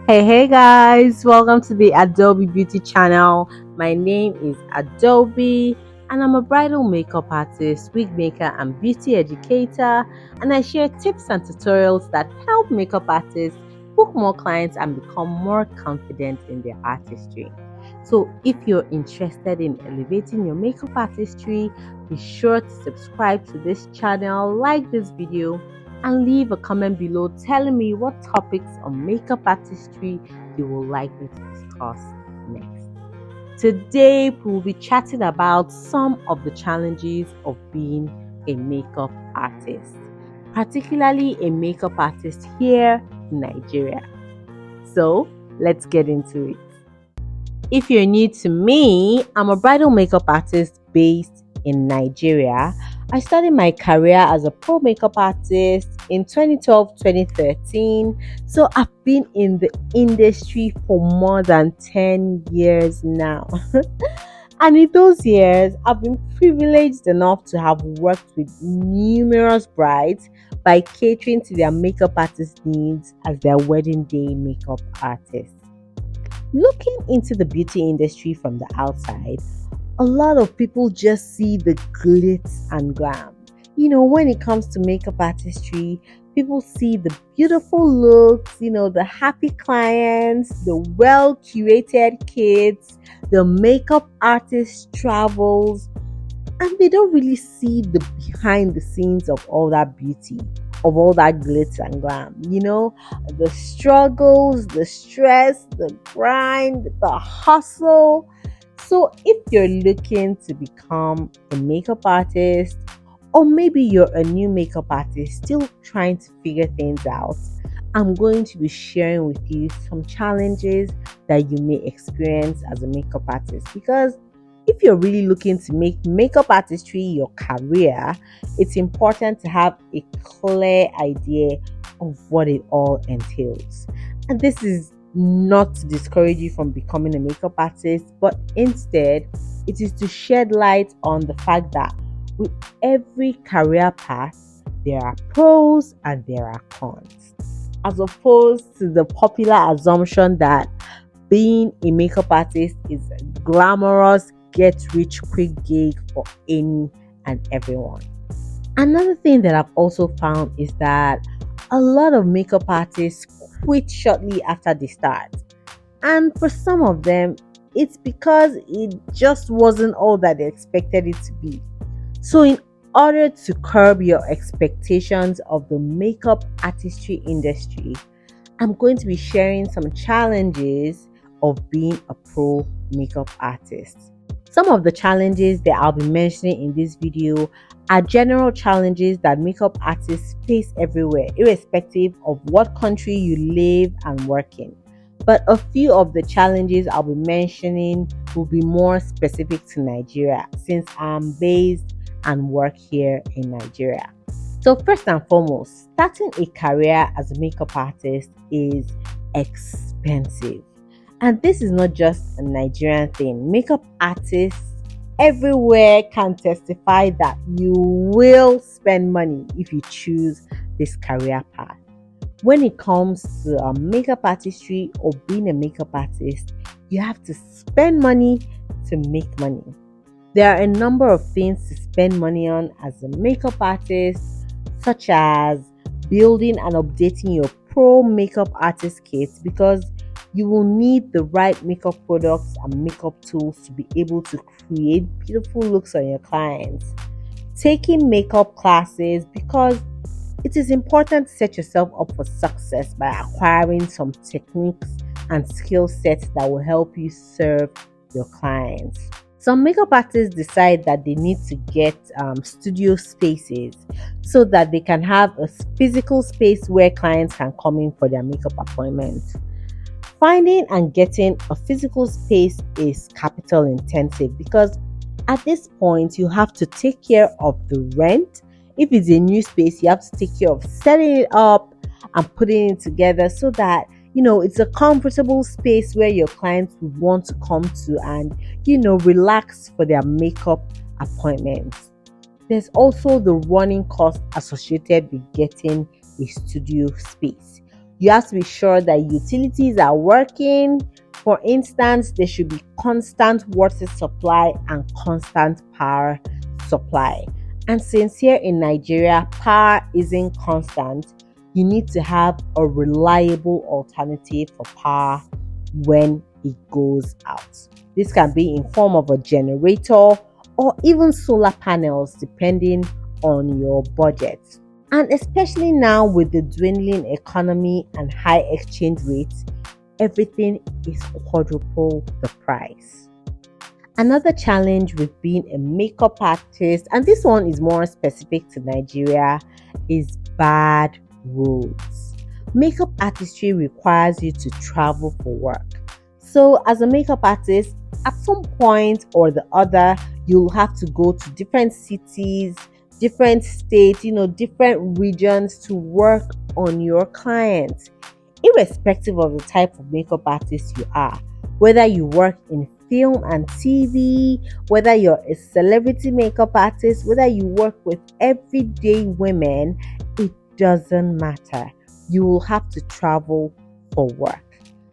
Hey guys, welcome to the Adobe Beauty channel. My name is Adobe and I'm a bridal makeup artist, wig maker, and beauty educator. And I share tips and tutorials that help makeup artists book more clients and become more confident in their artistry. So, if you're interested in elevating your makeup artistry, be sure to subscribe to this channel, like this video, and leave a comment below telling me what topics on makeup artistry you would like me to discuss next. Today, we will be chatting about some of the challenges of being a makeup artist, particularly a makeup artist here in Nigeria. So, let's get into it. If you're new to me, I'm a bridal makeup artist based in Nigeria. I started my career as a pro makeup artist in 2012-2013. So I've been in the industry for more than 10 years now. And in those years, I've been privileged enough to have worked with numerous brides by catering to their makeup artist needs as their wedding day makeup artist. Looking into the beauty industry from the outside, a lot of people just see the glitz and glam. When it comes to makeup artistry, people see the beautiful looks, the happy clients, the well curated kits, the makeup artist travels, and they don't really see the behind the scenes of all that beauty, of all that glitz and glam. The struggles, the stress, the grind, the hustle. So if you're looking to become a makeup artist, or maybe you're a new makeup artist still trying to figure things out, I'm going to be sharing with you some challenges that you may experience as a makeup artist. Because if you're really looking to make makeup artistry your career, it's important to have a clear idea of what it all entails. And this is not to discourage you from becoming a makeup artist, but instead, it is to shed light on the fact that with every career path, there are pros and there are cons. As opposed to the popular assumption that being a makeup artist is a glamorous, get rich quick gig for any and everyone. Another thing that I've also found is that a lot of makeup artists quit shortly after they start. And for some of them, it's because it just wasn't all that they expected it to be. So, in order to curb your expectations of the makeup artistry industry, I'm going to be sharing some challenges of being a pro makeup artist. Some of the challenges that I'll be mentioning in this video are general challenges that makeup artists face everywhere, irrespective of what country you live and work in. But a few of the challenges I'll be mentioning will be more specific to Nigeria, since I'm based and work here in Nigeria. So first and foremost, starting a career as a makeup artist is expensive. And this is not just a Nigerian thing. Makeup artists everywhere can testify that you will spend money if you choose this career path. When it comes to makeup artistry or being a makeup artist, you have to spend money to make money. There are a number of things to spend money on as a makeup artist, such as building and updating your pro makeup artist kit, because you will need the right makeup products and makeup tools to be able to create beautiful looks on your clients. Taking makeup classes, because it is important to set yourself up for success by acquiring some techniques and skill sets that will help you serve your clients. Some makeup artists decide that they need to get studio spaces so that they can have a physical space where clients can come in for their makeup appointments. Finding and getting a physical space is capital intensive, because at this point you have to take care of the rent. If it's a new space, you have to take care of setting it up and putting it together so that it's a comfortable space where your clients would want to come to and relax for their makeup appointments. There's also the running cost associated with getting a studio space. You have to be sure that utilities are working. For instance, there should be constant water supply and constant power supply. And since here in Nigeria, power isn't constant, you need to have a reliable alternative for power when it goes out. This can be in form of a generator or even solar panels depending on your budget. And especially now with the dwindling economy and high exchange rates, everything is quadruple the price. Another challenge with being a makeup artist, and this one is more specific to Nigeria, is bad roads. Makeup artistry requires you to travel for work. So, as a makeup artist, at some point or the other, you'll have to go to different cities, different states, different regions to work on your clients, irrespective of the type of makeup artist you are. Whether you work in film and TV, whether you're a celebrity makeup artist, whether you work with everyday women, it doesn't matter. You will have to travel for work.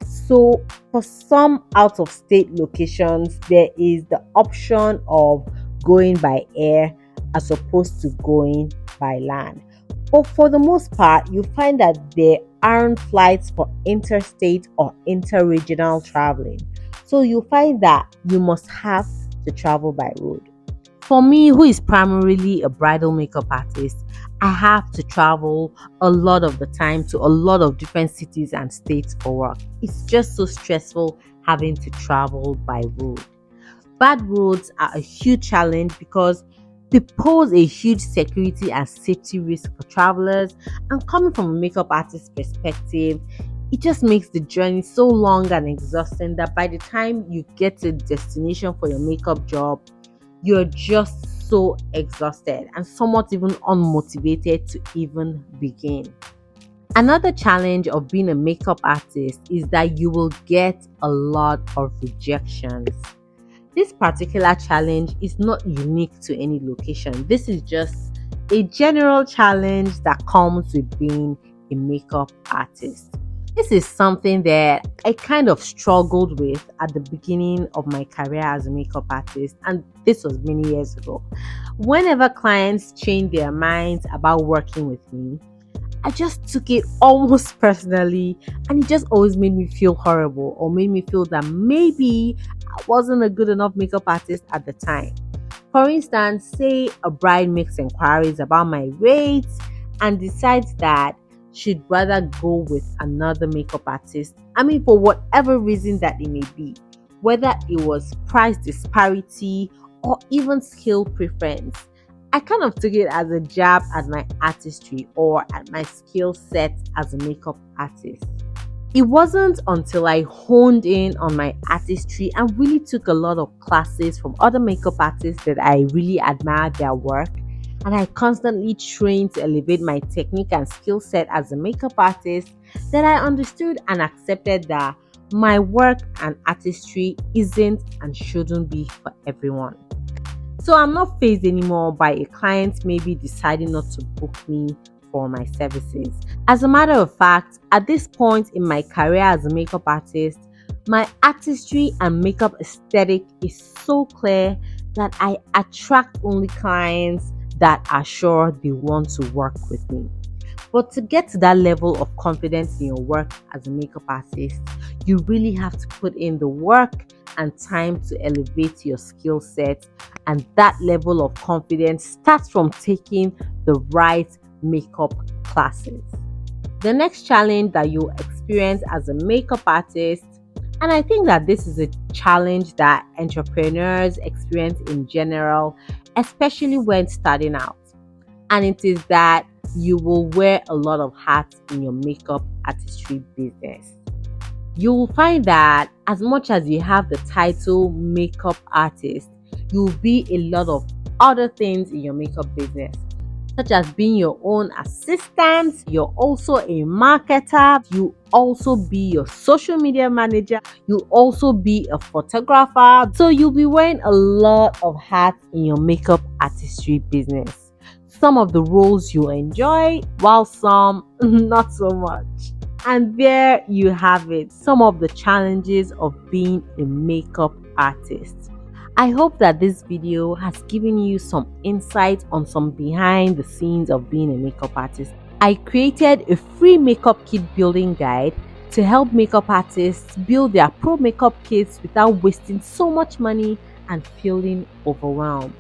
So, for some out of state locations, there is the option of going by air as opposed to going by land. But for the most part, you find that there aren't flights for interstate or interregional traveling. So you find that you must have to travel by road. For me, who is primarily a bridal makeup artist, I have to travel a lot of the time to a lot of different cities and states for work. It's just so stressful having to travel by road. Bad roads are a huge challenge because they pose a huge security and safety risk for travelers, and coming from a makeup artist's perspective, it just makes the journey so long and exhausting that by the time you get to the destination for your makeup job, you're just so exhausted and somewhat even unmotivated to even begin. Another challenge of being a makeup artist is that you will get a lot of rejections. This particular challenge is not unique to any location. This is just a general challenge that comes with being a makeup artist. This is something that I kind of struggled with at the beginning of my career as a makeup artist, and this was many years ago. Whenever clients changed their minds about working with me, I just took it almost personally, and it just always made me feel horrible or made me feel that maybe I wasn't a good enough makeup artist at the time. For instance, say a bride makes inquiries about my rates and decides that she'd rather go with another makeup artist. For whatever reason that it may be, whether it was price disparity or even skill preference. I kind of took it as a jab at my artistry or at my skill set as a makeup artist. It wasn't until I honed in on my artistry and really took a lot of classes from other makeup artists that I really admired their work, and I constantly trained to elevate my technique and skill set as a makeup artist, that I understood and accepted that my work and artistry isn't and shouldn't be for everyone. So I'm not fazed anymore by a client maybe deciding not to book me for my services. As a matter of fact, at this point in my career as a makeup artist, my artistry and makeup aesthetic is so clear that I attract only clients that are sure they want to work with me. But to get to that level of confidence in your work as a makeup artist, you really have to put in the work and time to elevate your skill set. And that level of confidence starts from taking the right makeup classes. The next challenge that you'll experience as a makeup artist, and I think that this is a challenge that entrepreneurs experience in general, especially when starting out, and it is that you will wear a lot of hats in your makeup artistry business. You will find that as much as you have the title makeup artist, you'll be a lot of other things in your makeup business, such as being your own assistant. You're also a marketer. You also be your social media manager. You'll also be a photographer. So you'll be wearing a lot of hats in your makeup artistry business. Some of the roles you'll enjoy, while some not so much. And there you have it, some of the challenges of being a makeup artist. I hope that this video has given you some insight on some behind the scenes of being a makeup artist. I created a free makeup kit building guide to help makeup artists build their pro makeup kits without wasting so much money and feeling overwhelmed.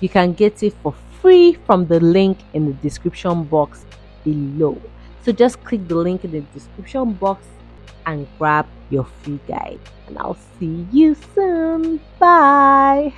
You can get it for free from the link in the description box below. So just click the link in the description box and grab your free guide. And I'll see you soon. Bye.